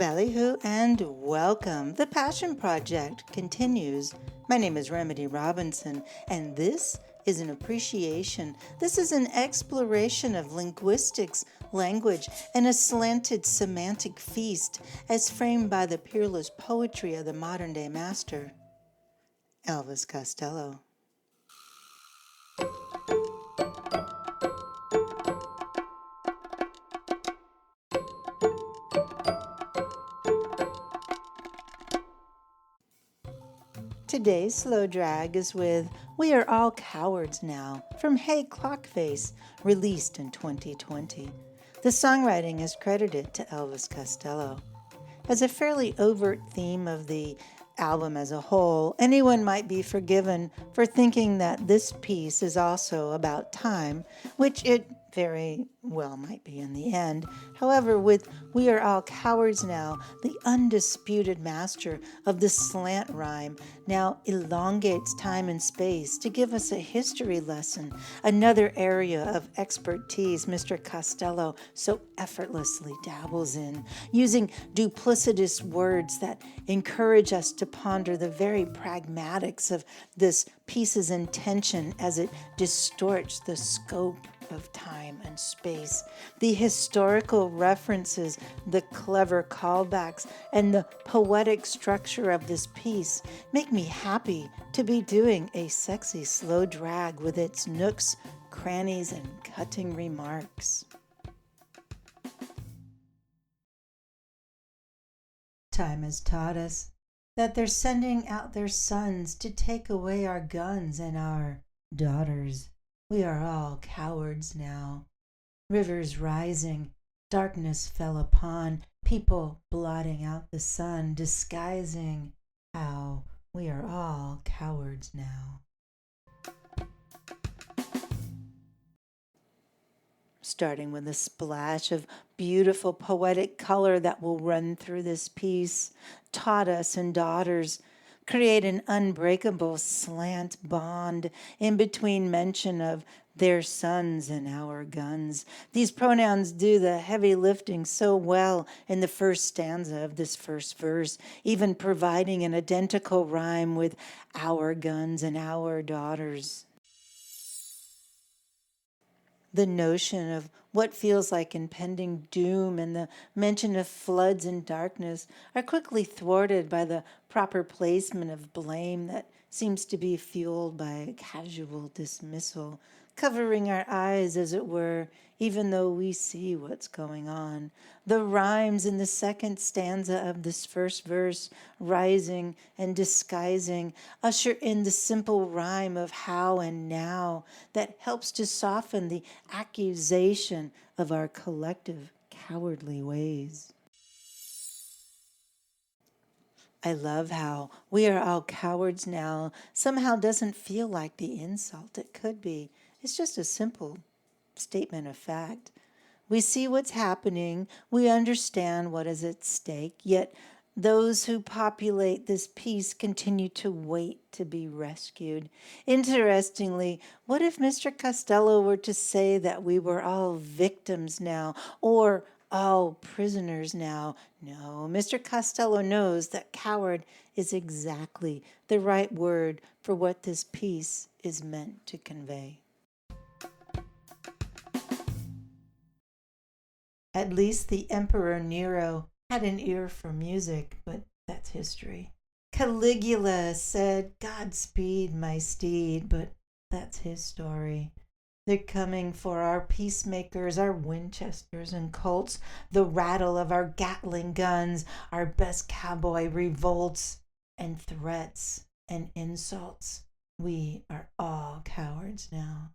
Ballyhoo and welcome. The Passion Project continues. My name is Remedy Robinson, and this is an appreciation. This is an exploration of linguistics, language, and a slanted semantic feast as framed by the peerless poetry of the modern-day master, Elvis Costello. Today's slow drag is with We Are All Cowards Now from Hey Clockface, released in 2020. The songwriting is credited to Elvis Costello. As a fairly overt theme of the album as a whole, anyone might be forgiven for thinking that this piece is also about time, which it very well might be in the end. However, with We Are All Cowards Now, the undisputed master of the slant rhyme now elongates time and space to give us a history lesson, another area of expertise Mr. Costello so effortlessly dabbles in, using duplicitous words that encourage us to ponder the very pragmatics of this piece's intention as it distorts the scope of time and space. The historical references, the clever callbacks, and the poetic structure of this piece make me happy to be doing a sexy slow drag with its nooks, crannies, and cutting remarks. Time has taught us that they're sending out their sons to take away our guns and our daughters. We are all cowards now. Rivers rising, darkness fell upon, people blotting out the sun, disguising how we are all cowards now. Starting with a splash of beautiful poetic color that will run through this piece, taught us and daughters create an unbreakable slant bond in between mention of their sons and our guns. These pronouns do the heavy lifting so well in the first stanza of this first verse, even providing an identical rhyme with our guns and our daughters. The notion of what feels like impending doom and the mention of floods and darkness are quickly thwarted by the proper placement of blame that seems to be fueled by casual dismissal, covering our eyes, as it were, even though we see what's going on. The rhymes in the second stanza of this first verse, rising and disguising, usher in the simple rhyme of how and now that helps to soften the accusation of our collective cowardly ways. I love how we are all cowards now somehow doesn't feel like the insult it could be. It's just a simple statement of fact. We see what's happening, we understand what is at stake, yet those who populate this piece continue to wait to be rescued. Interestingly, what if Mr. Costello were to say that we were all victims now, or all prisoners now? No, Mr. Costello knows that coward is exactly the right word for what this piece is meant to convey. At least the Emperor Nero had an ear for music, but that's history. Caligula said, "Godspeed, my steed," but that's his story. They're coming for our peacemakers, our Winchesters and Colts, the rattle of our Gatling guns, our best cowboy revolts and threats and insults. We are all cowards now.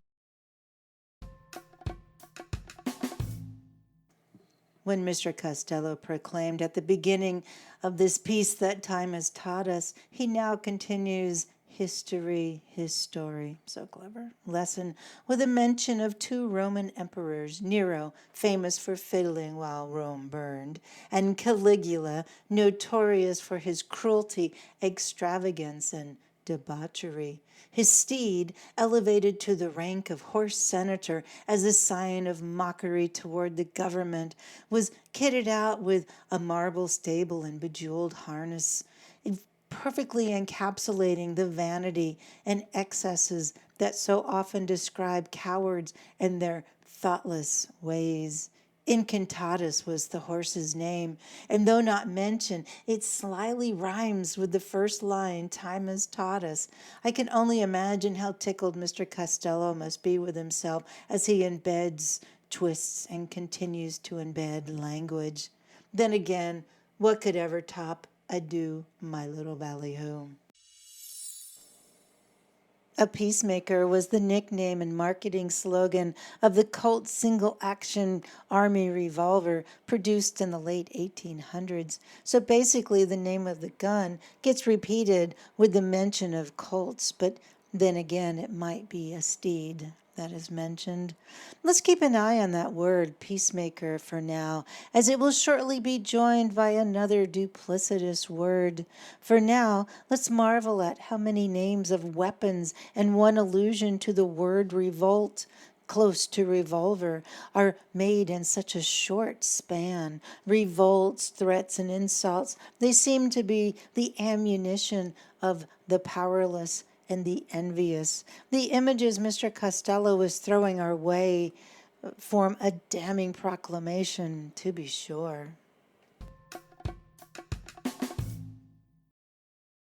When Mr. Costello proclaimed at the beginning of this piece that time has taught us, he now continues history, his story, so clever, lesson with a mention of two Roman emperors, Nero, famous for fiddling while Rome burned, and Caligula, notorious for his cruelty, extravagance, and debauchery. His steed, elevated to the rank of horse senator as a sign of mockery toward the government, was kitted out with a marble stable and bejeweled harness, perfectly encapsulating the vanity and excesses that so often describe cowards and their thoughtless ways. Incantatus was the horse's name, and though not mentioned, it slyly rhymes with the first line time has taught us. I can only imagine how tickled Mr. Costello must be with himself as he embeds, twists, and continues to embed language. Then again, what could ever top Adieu, My Little Ballyhoo? A peacemaker was the nickname and marketing slogan of the Colt single-action army revolver produced in the late 1800s. So basically the name of the gun gets repeated with the mention of Colts, but then again it might be a steed that is mentioned. Let's keep an eye on that word, peacemaker, for now, as it will shortly be joined by another duplicitous word. For now, let's marvel at how many names of weapons and one allusion to the word revolt, close to revolver, are made in such a short span. Revolts, threats, and insults, they seem to be the ammunition of the powerless and the envious. The images Mr. Costello is throwing our way form a damning proclamation, to be sure.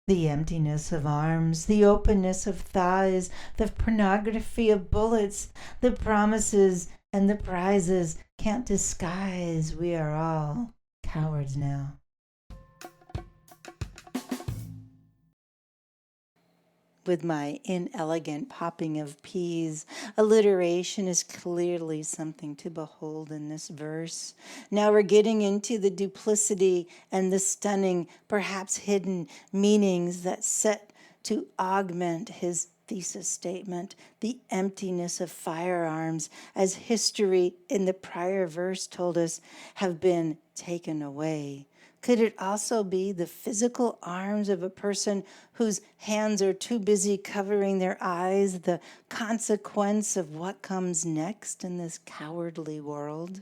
The emptiness of arms, the openness of thighs, the pornography of bullets, the promises and the prizes can't disguise we are all cowards now. With my inelegant popping of peas, alliteration is clearly something to behold in this verse. Now we're getting into the duplicity and the stunning, perhaps hidden meanings that set to augment his thesis statement, the emptiness of firearms, as history in the prior verse told us, have been taken away. Could it also be the physical arms of a person whose hands are too busy covering their eyes, the consequence of what comes next in this cowardly world?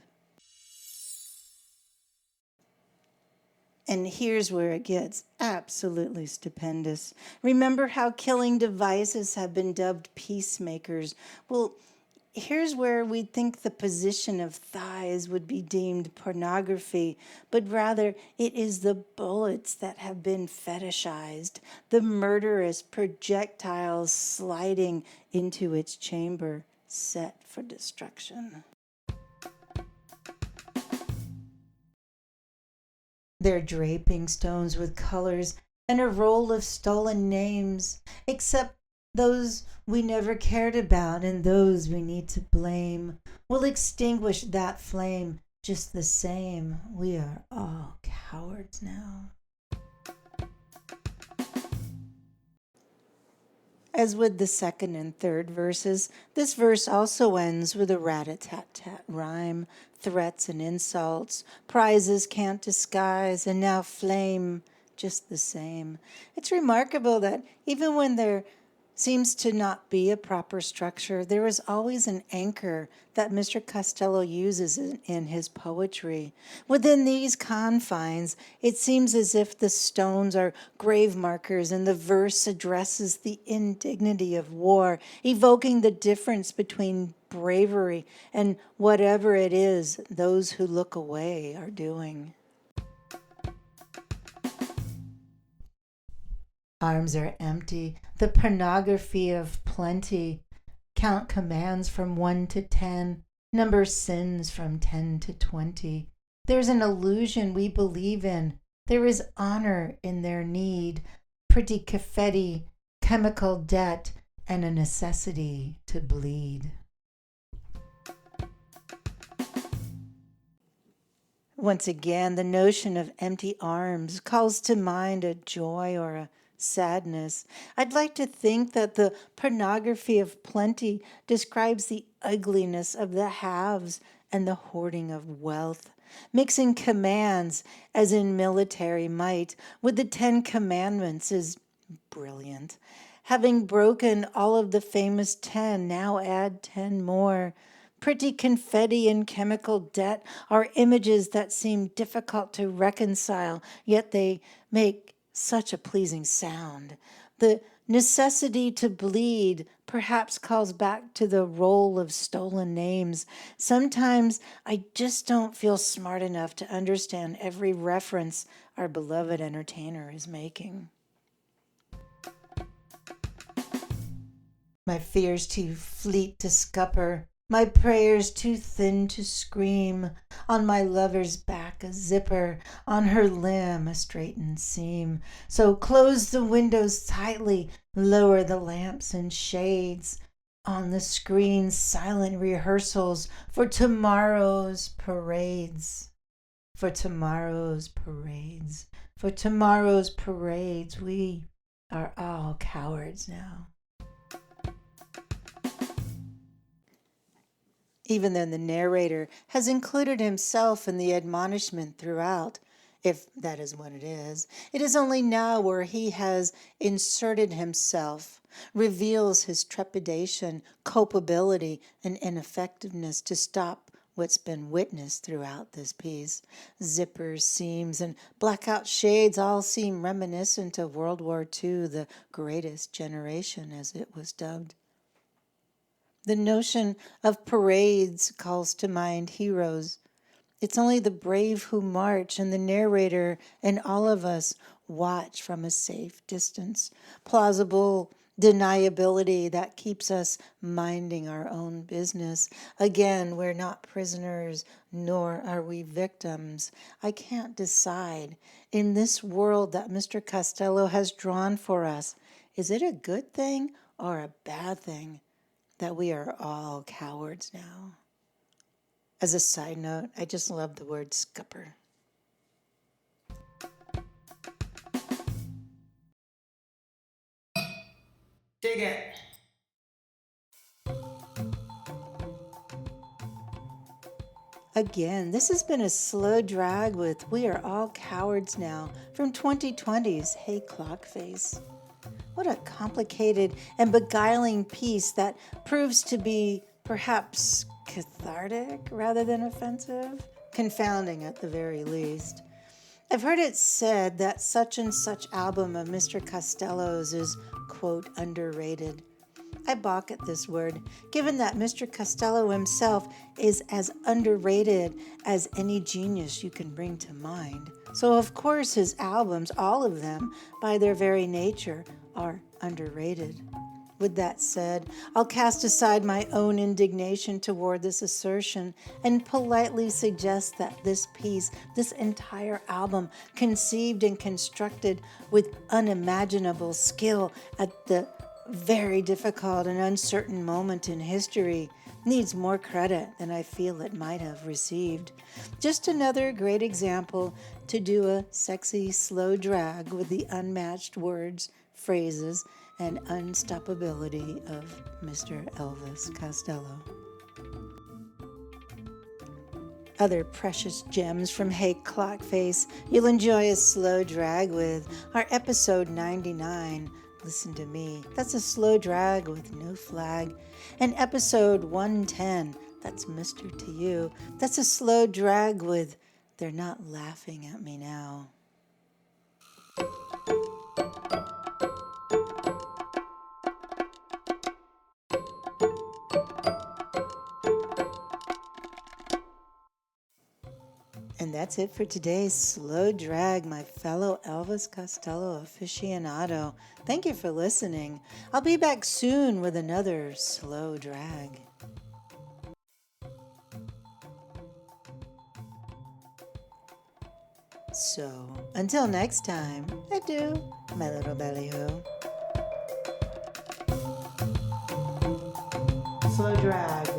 And here's where it gets absolutely stupendous. Remember how killing devices have been dubbed peacemakers? Well, here's where we'd think the position of thighs would be deemed pornography, but rather it is the bullets that have been fetishized, the murderous projectiles sliding into its chamber, set for destruction. They're draping stones with colors and a roll of stolen names, except those we never cared about and those we need to blame will extinguish that flame just the same. We are all cowards now. As with the second and third verses, this verse also ends with a rat-a-tat-tat rhyme, threats and insults, prizes can't disguise, and now flame just the same. It's remarkable that even when there seems to not be a proper structure, there is always an anchor that Mr. Costello uses in his poetry. Within these confines, it seems as if the stones are grave markers and the verse addresses the indignity of war, evoking the difference between bravery and whatever it is those who look away are doing. Arms are empty, the pornography of plenty. Count commands from 1 to 10, number sins from 10 to 20. There's an illusion we believe in. There is honor in their need, pretty confetti, chemical debt, and a necessity to bleed. Once again, the notion of empty arms calls to mind a joy or a sadness. I'd like to think that the pornography of plenty describes the ugliness of the haves and the hoarding of wealth, mixing commands, as in military might, with the 10 Commandments is Brilliant. Having broken all of the famous 10, now add 10 more. Pretty confetti and chemical debt are images that seem difficult to reconcile, yet they make such a pleasing sound. The necessity to bleed perhaps calls back to the role of stolen names. Sometimes I just don't feel smart enough to understand every reference our beloved entertainer is making. My fears too fleet to scupper, my prayers too thin to scream. On my lover's back a zipper, on her limb a straightened seam. So close the windows tightly, lower the lamps and shades. On the screen silent rehearsals for tomorrow's parades. For tomorrow's parades. For tomorrow's parades. We are all cowards now. Even though the narrator has included himself in the admonishment throughout, if that is what it is only now where he has inserted himself, reveals his trepidation, culpability, and ineffectiveness to stop what's been witnessed throughout this piece. Zippers, seams, and blackout shades all seem reminiscent of World War II, the greatest generation, as it was dubbed. The notion of parades calls to mind heroes. It's only the brave who march, and the narrator and all of us watch from a safe distance. Plausible deniability that keeps us minding our own business. Again, we're not prisoners, nor are we victims. I can't decide. In this world that Mr. Costello has drawn for us, is it a good thing or a bad thing that we are all cowards now? As a side note, I just love the word scupper. Dig it. Again, this has been a slow drag with We Are All Cowards Now from 2020's Hey Clockface. What a complicated and beguiling piece that proves to be perhaps cathartic rather than offensive, confounding at the very least. I've heard it said that such and such album of Mr. Costello's is, quote, underrated. I balk at this word, given that Mr. Costello himself is as underrated as any genius you can bring to mind. So of course his albums, all of them, by their very nature, are underrated. With that said, I'll cast aside my own indignation toward this assertion and politely suggest that this piece, this entire album, conceived and constructed with unimaginable skill at the very difficult and uncertain moment in history, needs more credit than I feel it might have received. Just another great example to do a sexy slow drag with the unmatched words, phrases, and unstoppability of Mr. Elvis Costello. Other precious gems from Hey Clockface you'll enjoy a slow drag with are episode 99, Listen to Me, that's a slow drag with no flag, and episode 110, that's Mr. To You, that's a slow drag with They're Not Laughing at Me Now. And that's it for today's slow drag, my fellow Elvis Costello aficionado. Thank you for listening. I'll be back soon with another slow drag. So, until next time, adieu, my little ballyhoo. Slow drag.